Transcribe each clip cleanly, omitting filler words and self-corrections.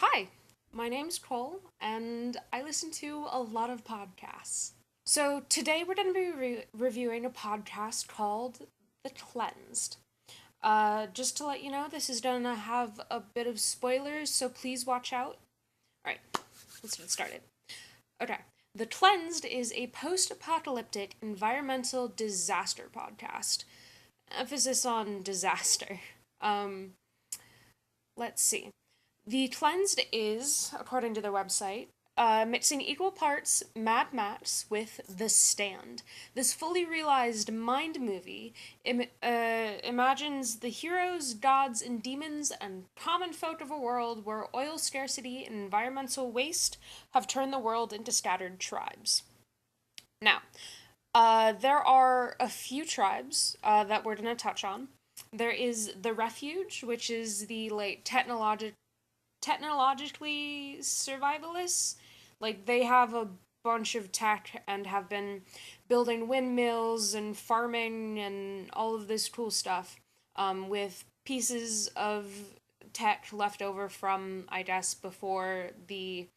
Hi, my name's Cole, and I listen to a lot of podcasts. So today we're going to be reviewing a podcast called The Cleansed. Just to let you know, this is going to have a bit of spoilers, so please watch out. Alright, let's get started. Okay, The Cleansed is a post apocalyptic environmental disaster podcast. Emphasis on disaster. Um, let's see. The Cleansed is, according to their website, mixing equal parts Mad Max with The Stand. This fully realized mind movie imagines the heroes, gods, and demons and common folk of a world where oil scarcity and environmental waste have turned the world into scattered tribes. Now, there are a few tribes that we're going to touch on. There is the Refuge, which is the technologically survivalists. Like they have a bunch of tech and have been building windmills and farming and all of this cool stuff with pieces of tech left over from I guess before the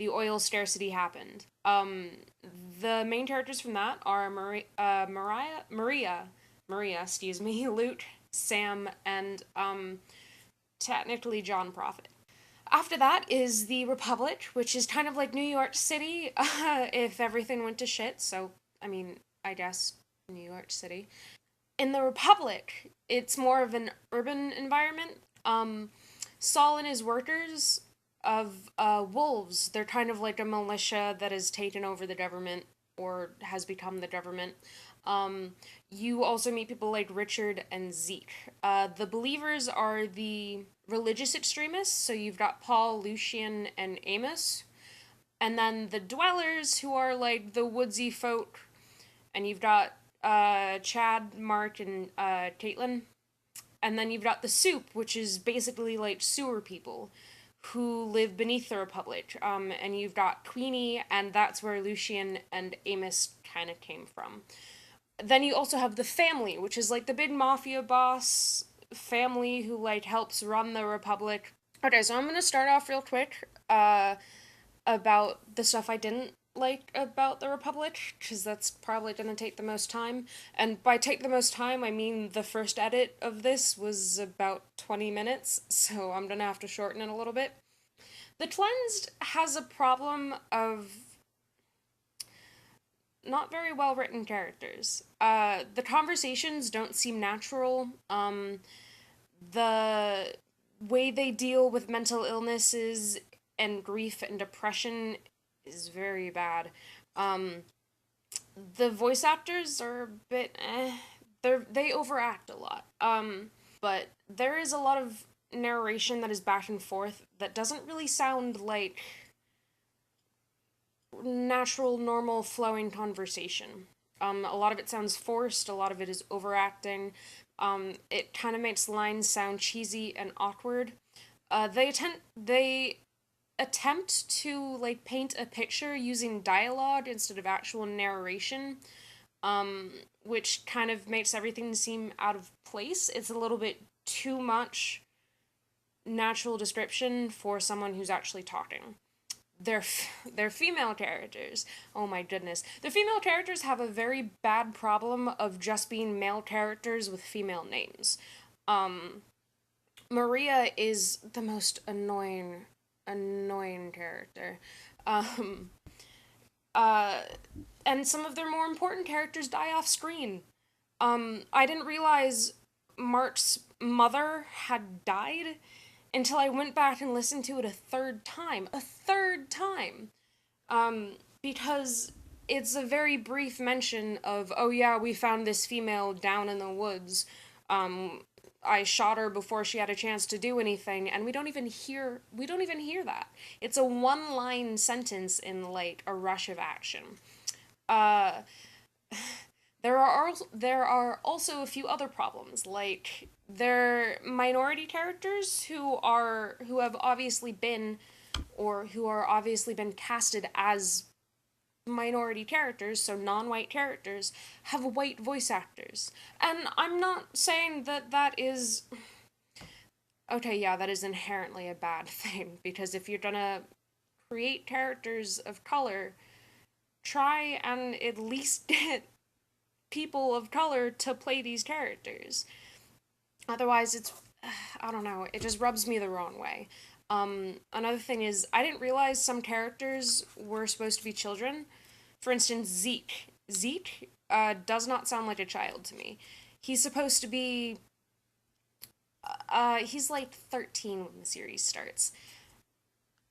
oil scarcity happened. The main characters from that are Maria, excuse me, Luke, Sam, and technically John Prophet. After that is the Republic, which is kind of like New York City if everything went to shit. So, I mean, I guess New York City. In the Republic, it's more of an urban environment. Saul and his workers of wolves, they're kind of like a militia that has taken over the government or has become the government. You also meet people like Richard and Zeke. The believers are the religious extremists, so you've got Paul, Lucian, and Amos. And then the dwellers, who are like the woodsy folk, and you've got Chad, Mark, and Caitlin. And then you've got the soup, which is basically like sewer people who live beneath the Republic. And you've got Queenie, and that's where Lucian and Amos kind of came from. Then you also have the family, which is like the big mafia boss family who like helps run the Republic. Okay, so I'm gonna start off real quick about the stuff I didn't like about the Republic, because that's probably gonna take the most time. And by take the most time, I mean the first edit of this was about 20 minutes, so I'm gonna have to shorten it a little bit. The Cleansed has a problem of not very well written characters. The conversations don't seem natural. The way they deal with mental illnesses and grief and depression is very bad. Um, the voice actors are a bit they overact a lot. But there is a lot of narration that is back and forth that doesn't really sound like natural, normal, flowing conversation. A lot of it sounds forced. A lot of it is overacting. It kind of makes lines sound cheesy and awkward. They attempt to like paint a picture using dialogue instead of actual narration, which kind of makes everything seem out of place. It's a little bit too much natural description for someone who's actually talking. Their female characters. Oh my goodness. The female characters have a very bad problem of just being male characters with female names. Um Maria is the most annoying character. Um uh and some of their more important characters die off screen. I didn't realize Mark's mother had died until I went back and listened to it a third time. A third time! Because it's a very brief mention of, oh yeah, we found this female down in the woods. Um, I shot her before she had a chance to do anything, and we don't even hear that. It's a one line sentence in like a rush of action. Uh, there are also a few other problems, like they're minority characters who have obviously been or who are obviously been casted as minority characters, so non-white characters, have white voice actors. And I'm not saying that that is Okay, yeah, that is inherently a bad thing because if you're gonna create characters of color, try and at least get people of color to play these characters. Otherwise, it's I don't know, it just rubs me the wrong way. Another thing is, I didn't realize some characters were supposed to be children. For instance, Zeke. Zeke does not sound like a child to me. He's supposed to be. He's like 13 when the series starts.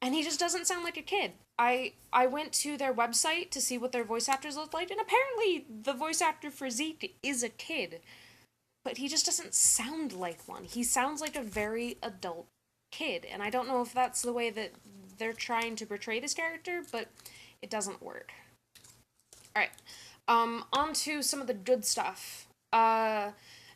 And he just doesn't sound like a kid. I went to their website to see what their voice actors look like, and apparently the voice actor for Zeke is a kid, but he just doesn't sound like one. He sounds like a very adult kid, and I don't know if that's the way that they're trying to portray this character, but it doesn't work. All right, on to some of the good stuff.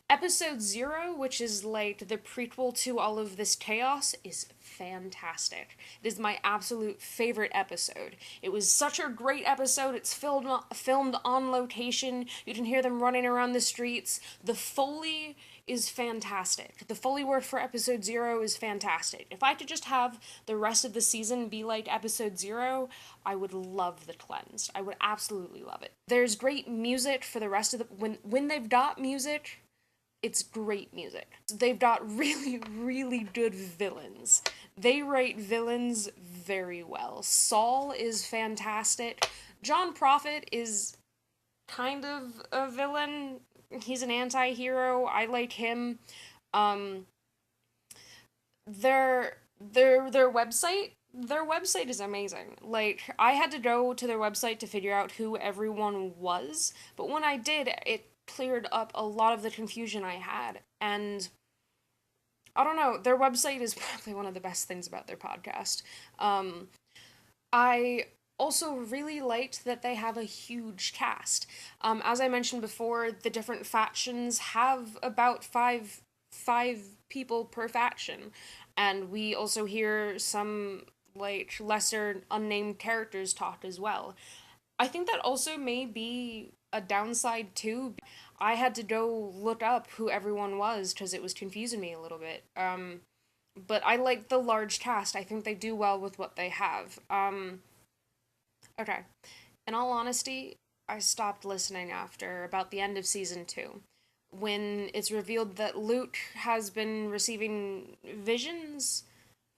Episode 0, which is like the prequel to all of this chaos, is fantastic. It is my absolute favorite episode. It was such a great episode. It's filmed on location. You can hear them running around the streets. The Foley is fantastic. The Foley work for episode 0 is fantastic. If I could just have the rest of the season be like episode 0, I would love The Cleansed. I would absolutely love it. There's great music for the rest of the when they've got music, it's great music. They've got really, really good villains. They write villains very well. Saul is fantastic. John Prophet is kind of a villain. He's an anti-hero. I like him. Um their website is amazing. Like, I had to go to their website to figure out who everyone was, but when I did, it cleared up a lot of the confusion I had. And I don't know, their website is probably one of the best things about their podcast. Um, I also really liked that they have a huge cast. As I mentioned before, the different factions have about five people per faction, and we also hear some like lesser unnamed characters talk as well. I think that also may be a downside too. I had to go look up who everyone was because it was confusing me a little bit. But I like the large cast. I think they do well with what they have. Okay. In all honesty, I stopped listening after about the end of season 2. When it's revealed that Luke has been receiving visions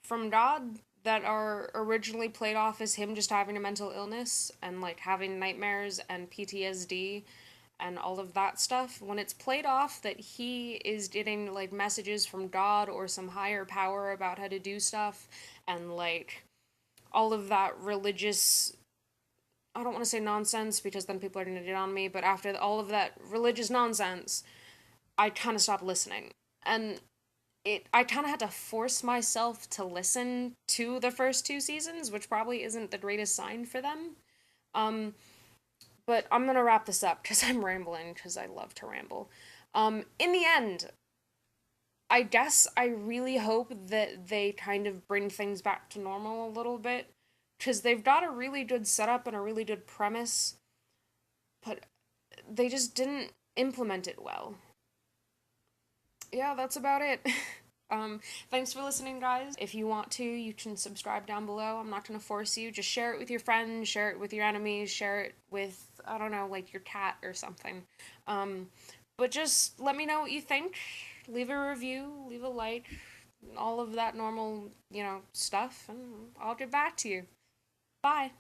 from God that are originally played off as him just having a mental illness and like having nightmares and PTSD and all of that stuff, when it's played off that he is getting like messages from God or some higher power about how to do stuff and like all of that religious, I don't want to say nonsense because then people are going to get on me, but after all of that religious nonsense, I kind of stopped listening. And I kind of had to force myself to listen to the first 2 seasons, which probably isn't the greatest sign for them. Um, but I'm gonna wrap this up because I'm rambling because I love to ramble. In the end, I guess I really hope that they kind of bring things back to normal a little bit because they've got a really good setup and a really good premise, but they just didn't implement it well. Yeah, that's about it. Thanks for listening, guys. If you want to, you can subscribe down below. I'm not gonna force you. Just share it with your friends, share it with your enemies, share it with, I don't know, like your cat or something. Um, but just let me know what you think. Leave a review, leave a like, all of that normal, stuff, and I'll get back to you. Bye.